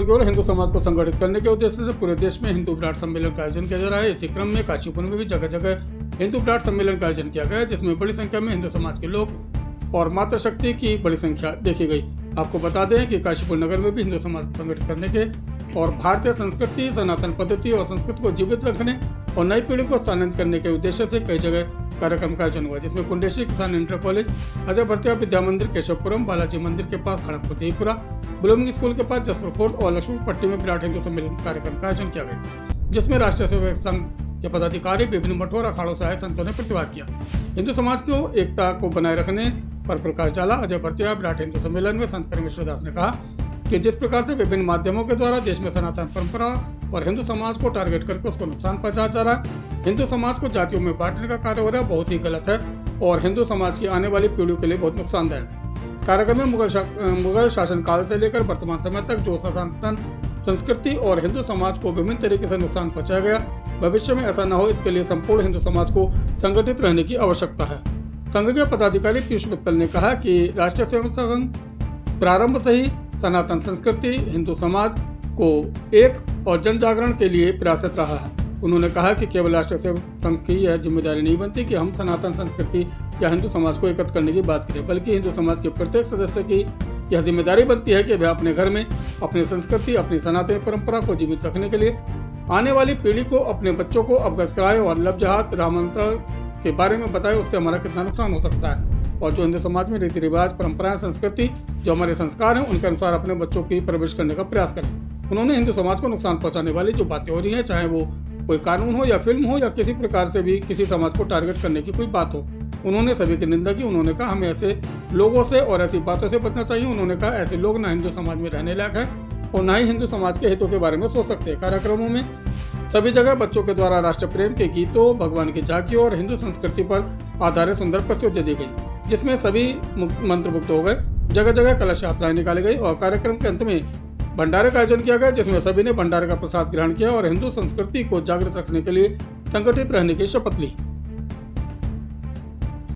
खबर की ओर। हिंदू समाज को संगठित करने के उद्देश्य से पूरे देश में हिंदू विराट सम्मेलन का आयोजन किया जा रहा है। इसी क्रम में काशीपुर में भी जगह जगह हिंदू विराट सम्मेलन का आयोजन किया गया, जिसमें बड़ी संख्या में हिंदू समाज के लोग और मातृशक्ति की बड़ी संख्या देखी गई। आपको बता दें कि काशीपुर नगर में भी हिंदू समाज को संगठित करने के और भारतीय संस्कृति, सनातन पद्धति और संस्कृति को जीवित रखने और नई पीढ़ी को स्थानांतरित करने के उद्देश्य से कई जगह कार्यक्रम का आयोजन हुआ, जिसमें कुंडेश्वरी किसान इंटर कॉलेज, अजय भरतिया विद्या मंदिर केशवपुरम, बालाजी मंदिर के पास खड़गपुर देवीपुरा, ब्लूमिंग स्कूल के पास जसपुर फोर्ट और लक्ष्मीपट्टी में विराट हिंदू सम्मेलन कार्यक्रम का आयोजन किया गया, जिसमें राष्ट्रीय सेवक संघ के पदाधिकारी, विभिन्न मठों और अखाड़ों से आए संतों ने प्रतिभाग किया। हिंदू समाज को एकता को बनाए रखने पर प्रकाश डाला। अजय भरतिया विराट हिंदू सम्मेलन में संत परमेश्वर दास ने कहा कि जिस प्रकार से विभिन्न माध्यमों के द्वारा देश में सनातन परंपरा और हिंदू समाज को टारगेट करके उसको नुकसान पहुंचाया जा रहा है, हिंदू समाज को जातियों में बांटने का कार्य हो रहा है, बहुत ही गलत है और हिंदू समाज की आने वाली पीढ़ियों के लिए बहुत नुकसानदायक है। कार्यक्रम में मुगल शासन काल से लेकर वर्तमान समय तक जो सनातन संस्कृति और हिंदू समाज को विभिन्न तरीके से नुकसान पहुंचाया गया, भविष्य में ऐसा न हो, इसके लिए संपूर्ण हिंदू समाज को संगठित रहने की आवश्यकता है। संघ के पदाधिकारी पीयूष मित्तल ने कहा कि राष्ट्रीय सेवक संघ प्रारंभ से ही सनातन संस्कृति, हिंदू समाज को एक और जन जागरण के लिए प्रयासरत रहा है। उन्होंने कहा कि केवल राष्ट्रीय सेवक संघ की यह जिम्मेदारी नहीं बनती कि हम सनातन संस्कृति या हिंदू समाज को एकत्र करने की बात करें, बल्कि हिंदू समाज के प्रत्येक सदस्य की यह जिम्मेदारी बनती है कि वह अपने घर में अपनी संस्कृति, अपनी सनातन परंपरा को जीवित रखने के लिए आने वाली पीढ़ी को, अपने बच्चों को अवगत कराए और लव जहाद, रामांतरण के बारे में बताए उससे हमारा कितना नुकसान हो सकता है, और जो हिंदू समाज में रीति रिवाज, परंपराएं, संस्कृति, जो हमारे संस्कार हैं, उनके अनुसार अपने बच्चों की परवरिश करने का प्रयास करें। उन्होंने हिंदू समाज को नुकसान पहुंचाने वाली जो बातें हो रही हैं, चाहे वो कोई कानून हो या फिल्म हो या किसी प्रकार से भी किसी समाज को टारगेट करने की कोई बात हो, उन्होंने सभी की निंदा की। उन्होंने कहा हमें ऐसे लोगों से और ऐसी बातों से बचना चाहिए। उन्होंने कहा ऐसे लोग न हिंदू समाज में रहने लायक है और न ही हिंदू समाज के हितों के बारे में सोच सकते हैं। कार्यक्रमों में सभी जगह बच्चों के द्वारा राष्ट्र प्रेम के गीतों, भगवान की झांकियों और हिंदू संस्कृति पर आधारित सुंदर प्रस्तुति दी गई, जिसमें सभी मंत्रमुग्ध हो गए। जगह जगह कलश यात्राएं निकाली गई और कार्यक्रम के अंत में भंडारे का आयोजन किया गया, जिसमें सभी ने भंडारे का प्रसाद ग्रहण किया और हिंदू संस्कृति को जागृत रखने के लिए संगठित रहने की शपथ ली।